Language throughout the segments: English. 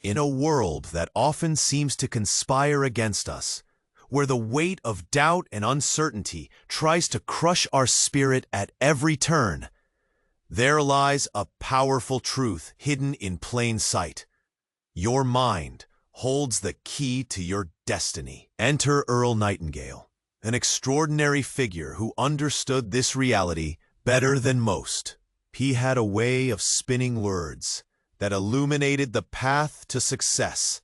In a world that often seems to conspire against us, where the weight of doubt and uncertainty tries to crush our spirit at every turn, there lies a powerful truth hidden in plain sight. Your mind holds the key to your destiny. Enter Earl Nightingale, an extraordinary figure who understood this reality better than most. He had a way of spinning words that illuminated the path to success,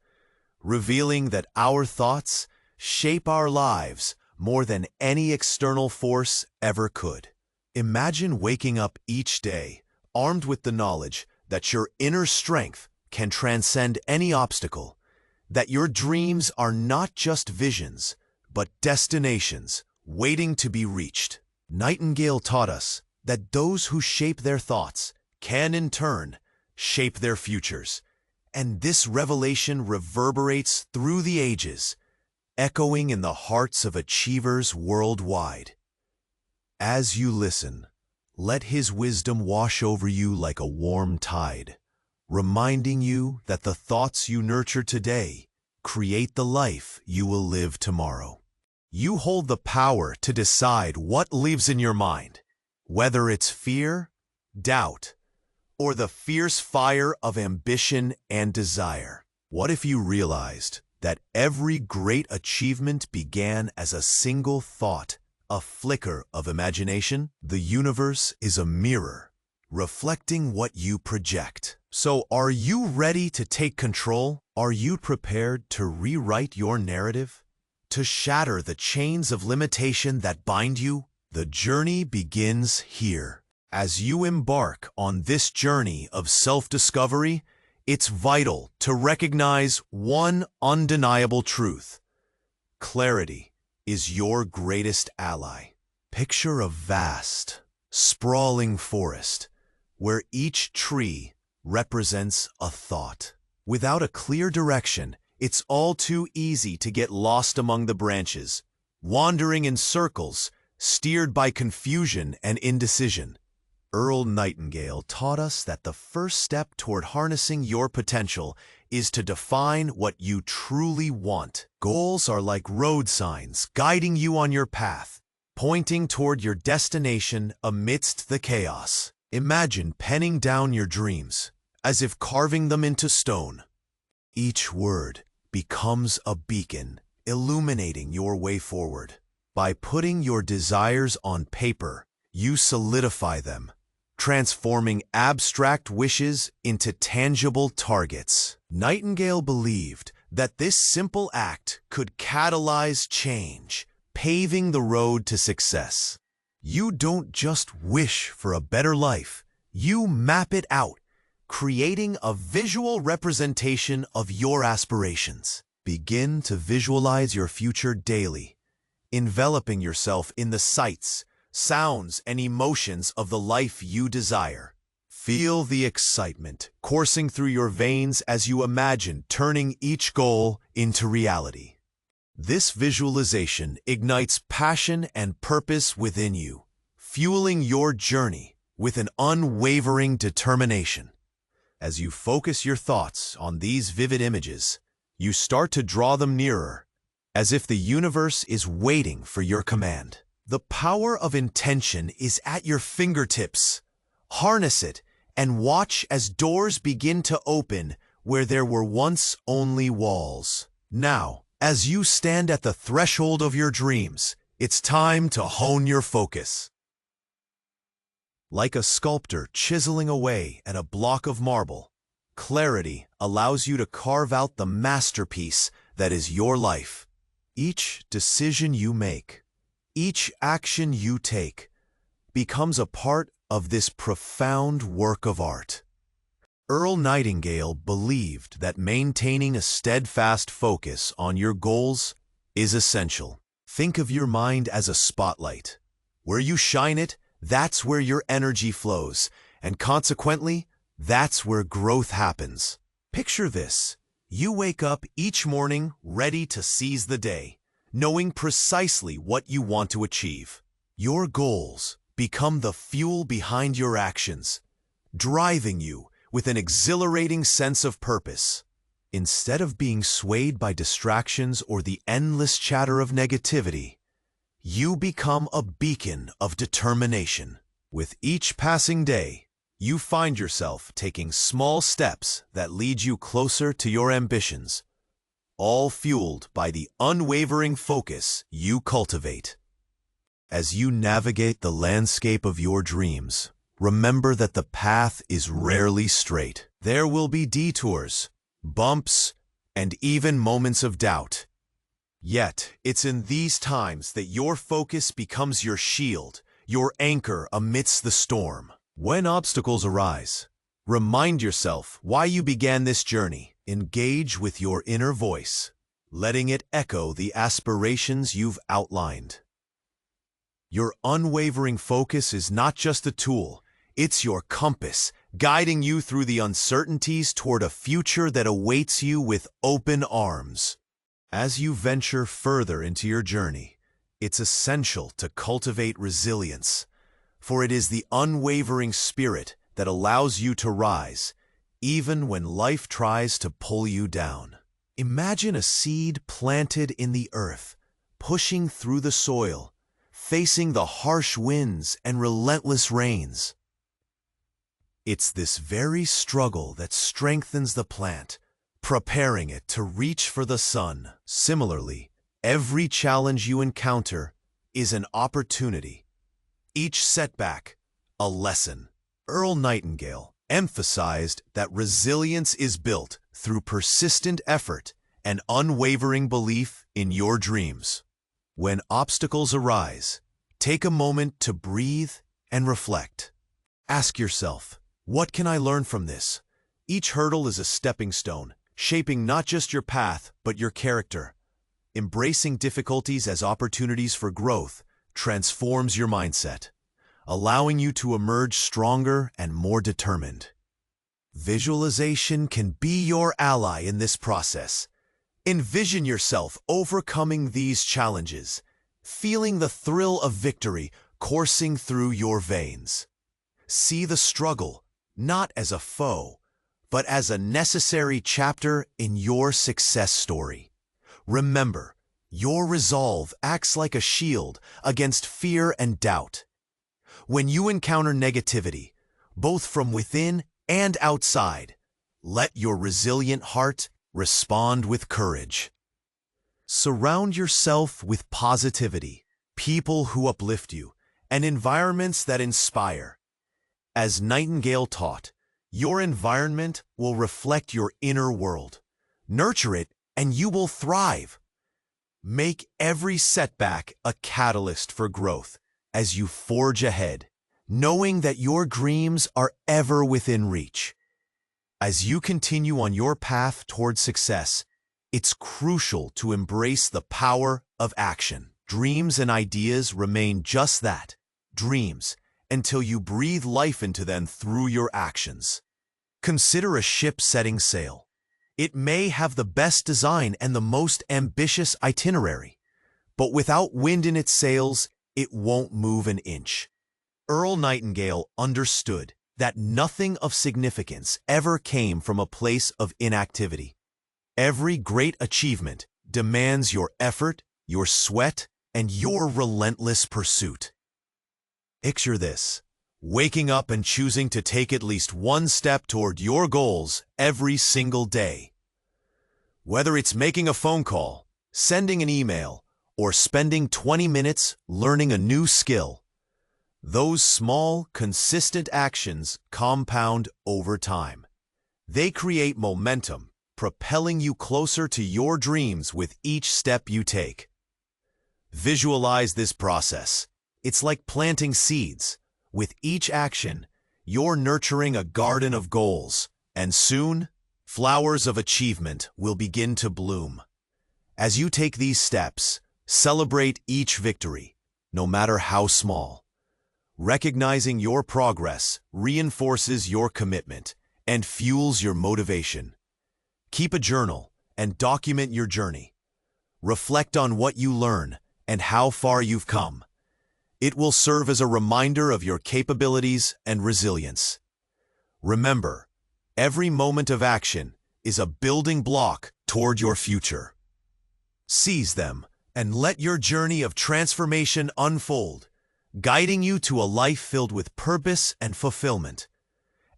revealing that our thoughts shape our lives more than any external force ever could. Imagine waking up each day armed with the knowledge that your inner strength can transcend any obstacle, that your dreams are not just visions, but destinations waiting to be reached. Nightingale taught us that those who shape their thoughts can, in turn, shape their futures, and this revelation reverberates through the ages, echoing in the hearts of achievers worldwide. As you listen, let his wisdom wash over you like a warm tide, reminding you that the thoughts you nurture today create the life you will live tomorrow. You hold the power to decide what lives in your mind, whether it's fear, doubt, or the fierce fire of ambition and desire. What if you realized that every great achievement began as a single thought, a flicker of imagination? The universe is a mirror, reflecting what you project. So are you ready to take control? Are you prepared to rewrite your narrative? To shatter the chains of limitation that bind you? The journey begins here. As you embark on this journey of self-discovery, it's vital to recognize one undeniable truth. Clarity is your greatest ally. Picture a vast, sprawling forest where each tree represents a thought. Without a clear direction, it's all too easy to get lost among the branches, wandering in circles, steered by confusion and indecision. Earl Nightingale taught us that the first step toward harnessing your potential is to define what you truly want. Goals are like road signs guiding you on your path, pointing toward your destination amidst the chaos. Imagine penning down your dreams, as if carving them into stone. Each word becomes a beacon, illuminating your way forward. By putting your desires on paper, you solidify them, transforming abstract wishes into tangible targets. Nightingale believed that this simple act could catalyze change, paving the road to success. You don't just wish for a better life, you map it out, creating a visual representation of your aspirations. Begin to visualize your future daily, enveloping yourself in the sights, sounds, and emotions of the life you desire. Feel the excitement coursing through your veins as you imagine turning each goal into reality. This visualization ignites passion and purpose within you, fueling your journey with an unwavering determination. As you focus your thoughts on these vivid images, you start to draw them nearer, as if the universe is waiting for your command. The power of intention is at your fingertips. Harness it and watch as doors begin to open where there were once only walls. Now, as you stand at the threshold of your dreams, it's time to hone your focus. Like a sculptor chiseling away at a block of marble, clarity allows you to carve out the masterpiece that is your life. Each decision you make, each action you take, becomes a part of this profound work of art. Earl Nightingale believed that maintaining a steadfast focus on your goals is essential. Think of your mind as a spotlight. Where you shine it, that's where your energy flows, and consequently, that's where growth happens. Picture this. You wake up each morning ready to seize the day, knowing precisely what you want to achieve. Your goals become the fuel behind your actions, driving you with an exhilarating sense of purpose. Instead of being swayed by distractions or the endless chatter of negativity, you become a beacon of determination. With each passing day, you find yourself taking small steps that lead you closer to your ambitions, all fueled by the unwavering focus you cultivate. As you navigate the landscape of your dreams, remember that the path is rarely straight. There will be detours, bumps, and even moments of doubt. Yet, it's in these times that your focus becomes your shield, your anchor amidst the storm. When obstacles arise, remind yourself why you began this journey. Engage with your inner voice, letting it echo the aspirations you've outlined. Your unwavering focus is not just a tool, it's your compass, guiding you through the uncertainties toward a future that awaits you with open arms. As you venture further into your journey, it's essential to cultivate resilience, for it is the unwavering spirit that allows you to rise, even when life tries to pull you down. Imagine a seed planted in the earth, pushing through the soil, facing the harsh winds and relentless rains. It's this very struggle that strengthens the plant, preparing it to reach for the sun. Similarly, every challenge you encounter is an opportunity. Each setback, a lesson. Earl Nightingale emphasized that resilience is built through persistent effort and unwavering belief in your dreams. When obstacles arise, take a moment to breathe and reflect. Ask yourself, what can I learn from this? Each hurdle is a stepping stone, shaping not just your path, but your character. Embracing difficulties as opportunities for growth transforms your mindset, allowing you to emerge stronger and more determined. Visualization can be your ally in this process. Envision yourself overcoming these challenges, feeling the thrill of victory coursing through your veins. See the struggle not as a foe, but as a necessary chapter in your success story. Remember, your resolve acts like a shield against fear and doubt. When you encounter negativity, both from within and outside, let your resilient heart respond with courage. Surround yourself with positivity, people who uplift you, and environments that inspire. As Nightingale taught, your environment will reflect your inner world. Nurture it, and you will thrive. Make every setback a catalyst for growth as you forge ahead, knowing that your dreams are ever within reach. As you continue on your path toward success, it's crucial to embrace the power of action. Dreams and ideas remain just that, dreams, until you breathe life into them through your actions. Consider a ship setting sail. It may have the best design and the most ambitious itinerary, but without wind in its sails, it won't move an inch. Earl Nightingale understood that nothing of significance ever came from a place of inactivity. Every great achievement demands your effort, your sweat, and your relentless pursuit. Picture this: waking up and choosing to take at least one step toward your goals every single day. Whether it's making a phone call, sending an email, or spending 20 minutes learning a new skill, those small, consistent actions compound over time. They create momentum, propelling you closer to your dreams with each step you take. Visualize this process. It's like planting seeds. With each action, you're nurturing a garden of goals, and soon, flowers of achievement will begin to bloom. As you take these steps, celebrate each victory, no matter how small. Recognizing your progress reinforces your commitment and fuels your motivation. Keep a journal and document your journey. Reflect on what you learn and how far you've come. It will serve as a reminder of your capabilities and resilience. Remember, every moment of action is a building block toward your future. Seize them and let your journey of transformation unfold, guiding you to a life filled with purpose and fulfillment.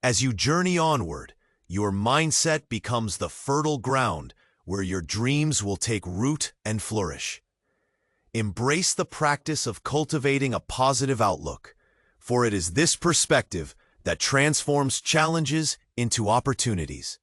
As you journey onward, your mindset becomes the fertile ground where your dreams will take root and flourish. Embrace the practice of cultivating a positive outlook, for it is this perspective that transforms challenges into opportunities.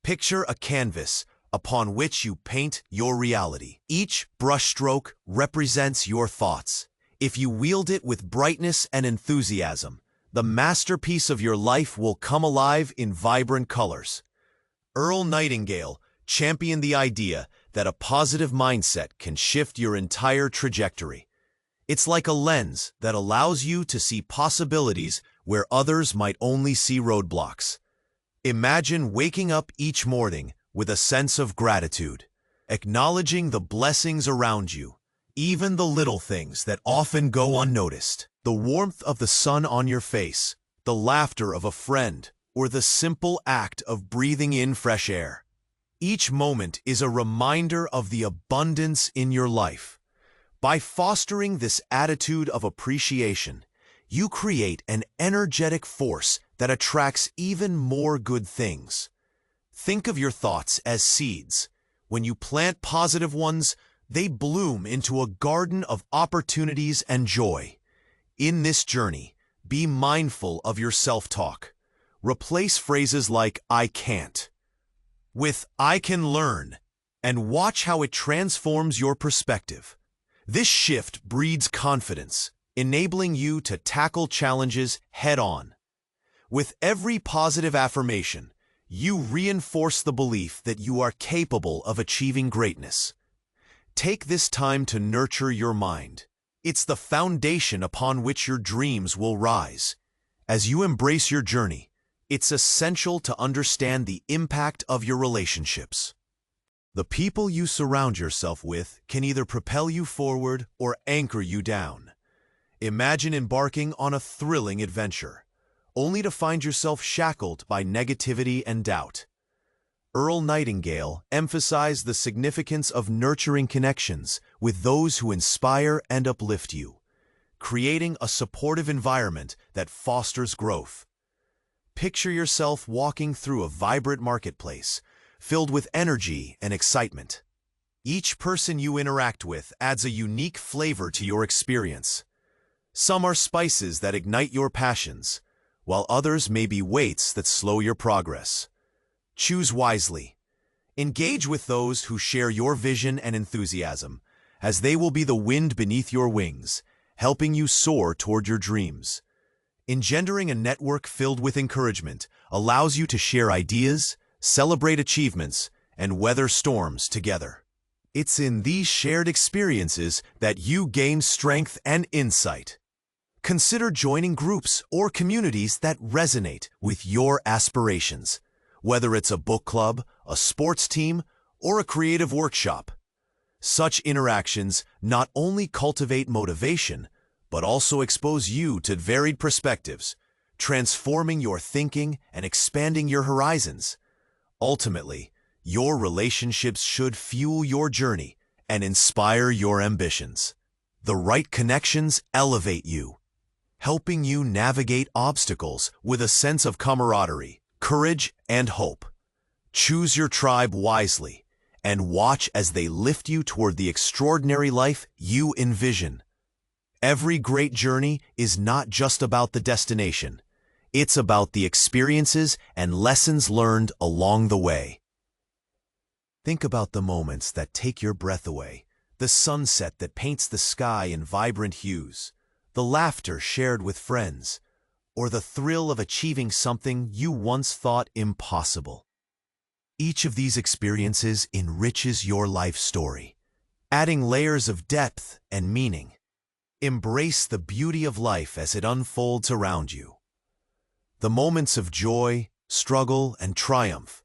Picture a canvas upon which you paint your reality. Each brushstroke represents your thoughts. If you wield it with brightness and enthusiasm, the masterpiece of your life will come alive in vibrant colors. Earl Nightingale championed the idea that a positive mindset can shift your entire trajectory. It's like a lens that allows you to see possibilities where others might only see roadblocks. Imagine waking up each morning with a sense of gratitude, acknowledging the blessings around you, even the little things that often go unnoticed. The warmth of the sun on your face, the laughter of a friend, or the simple act of breathing in fresh air. Each moment is a reminder of the abundance in your life. By fostering this attitude of appreciation, you create an energetic force that attracts even more good things. Think of your thoughts as seeds. When you plant positive ones, they bloom into a garden of opportunities and joy. In this journey, be mindful of your self-talk. Replace phrases like "I can't" with "I can learn," and watch how it transforms your perspective. This shift breeds confidence, enabling you to tackle challenges head-on. With every positive affirmation, you reinforce the belief that you are capable of achieving greatness. Take this time to nurture your mind. It's the foundation upon which your dreams will rise. As you embrace your journey, it's essential to understand the impact of your relationships. The people you surround yourself with can either propel you forward or anchor you down. Imagine embarking on a thrilling adventure, only to find yourself shackled by negativity and doubt. Earl Nightingale emphasized the significance of nurturing connections with those who inspire and uplift you, creating a supportive environment that fosters growth. Picture yourself walking through a vibrant marketplace, filled with energy and excitement. Each person you interact with adds a unique flavor to your experience. Some are spices that ignite your passions, while others may be weights that slow your progress. Choose wisely. Engage with those who share your vision and enthusiasm, as they will be the wind beneath your wings, helping you soar toward your dreams. Engendering a network filled with encouragement allows you to share ideas, celebrate achievements, and weather storms together. It's in these shared experiences that you gain strength and insight. Consider joining groups or communities that resonate with your aspirations, whether it's a book club, a sports team, or a creative workshop. Such interactions not only cultivate motivation, but also expose you to varied perspectives, transforming your thinking and expanding your horizons. Ultimately, your relationships should fuel your journey and inspire your ambitions. The right connections elevate you, helping you navigate obstacles with a sense of camaraderie, courage, and hope. Choose your tribe wisely and watch as they lift you toward the extraordinary life you envision. Every great journey is not just about the destination. It's about the experiences and lessons learned along the way. Think about the moments that take your breath away, the sunset that paints the sky in vibrant hues, the laughter shared with friends, or the thrill of achieving something you once thought impossible. Each of these experiences enriches your life story, adding layers of depth and meaning. Embrace the beauty of life as it unfolds around you. The moments of joy, struggle, and triumph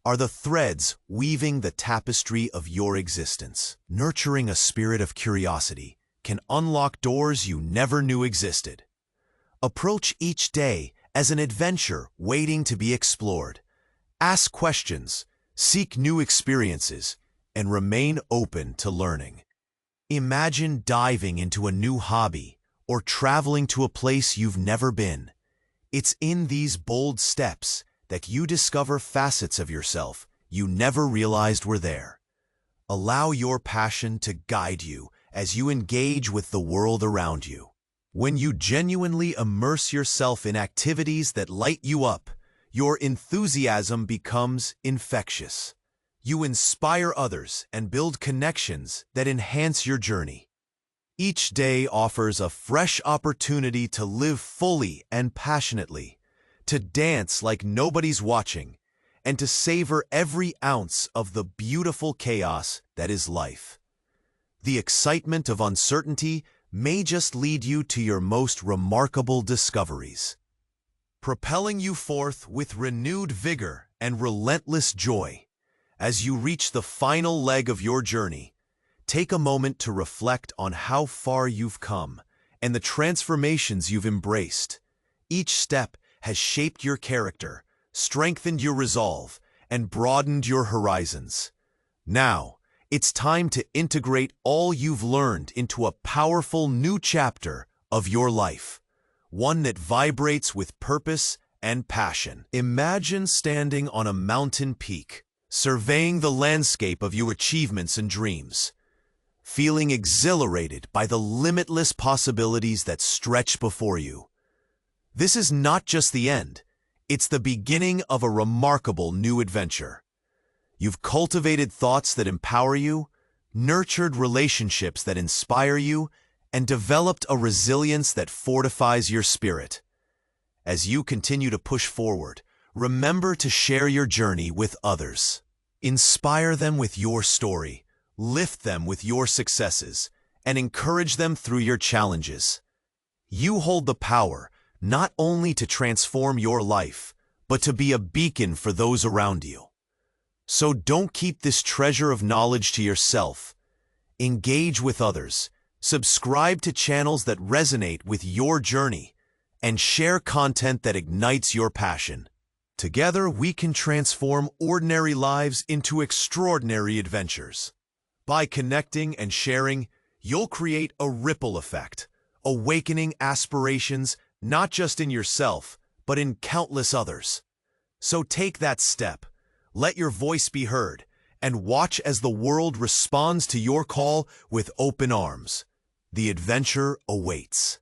are the threads weaving the tapestry of your existence. Nurturing a spirit of curiosity can unlock doors you never knew existed. Approach each day as an adventure waiting to be explored, Ask questions, seek new experiences, and remain open to learning. Imagine diving into a new hobby or traveling to a place you've never been. It's in these bold steps that you discover facets of yourself you never realized were there. Allow your passion to guide you as you engage with the world around you. When you genuinely immerse yourself in activities that light you up, your enthusiasm becomes infectious. You inspire others and build connections that enhance your journey. Each day offers a fresh opportunity to live fully and passionately, to dance like nobody's watching, and to savor every ounce of the beautiful chaos that is life. The excitement of uncertainty may just lead you to your most remarkable discoveries, propelling you forth with renewed vigor and relentless joy. As you reach the final leg of your journey, take a moment to reflect on how far you've come and the transformations you've embraced. Each step has shaped your character, strengthened your resolve, and broadened your horizons. Now, it's time to integrate all you've learned into a powerful new chapter of your life, one that vibrates with purpose and passion. Imagine standing on a mountain peak, surveying the landscape of your achievements and dreams, feeling exhilarated by the limitless possibilities that stretch before you. This is not just the end, it's the beginning of a remarkable new adventure. You've cultivated thoughts that empower you, nurtured relationships that inspire you, and developed a resilience that fortifies your spirit. As you continue to push forward, remember to share your journey with others. Inspire them with your story, lift them with your successes, and encourage them through your challenges. You hold the power not only to transform your life, but to be a beacon for those around you. So don't keep this treasure of knowledge to yourself. Engage with others, subscribe to channels that resonate with your journey, and share content that ignites your passion. Together, we can transform ordinary lives into extraordinary adventures. By connecting and sharing, you'll create a ripple effect, awakening aspirations not just in yourself, but in countless others. So take that step, let your voice be heard, and watch as the world responds to your call with open arms. The adventure awaits.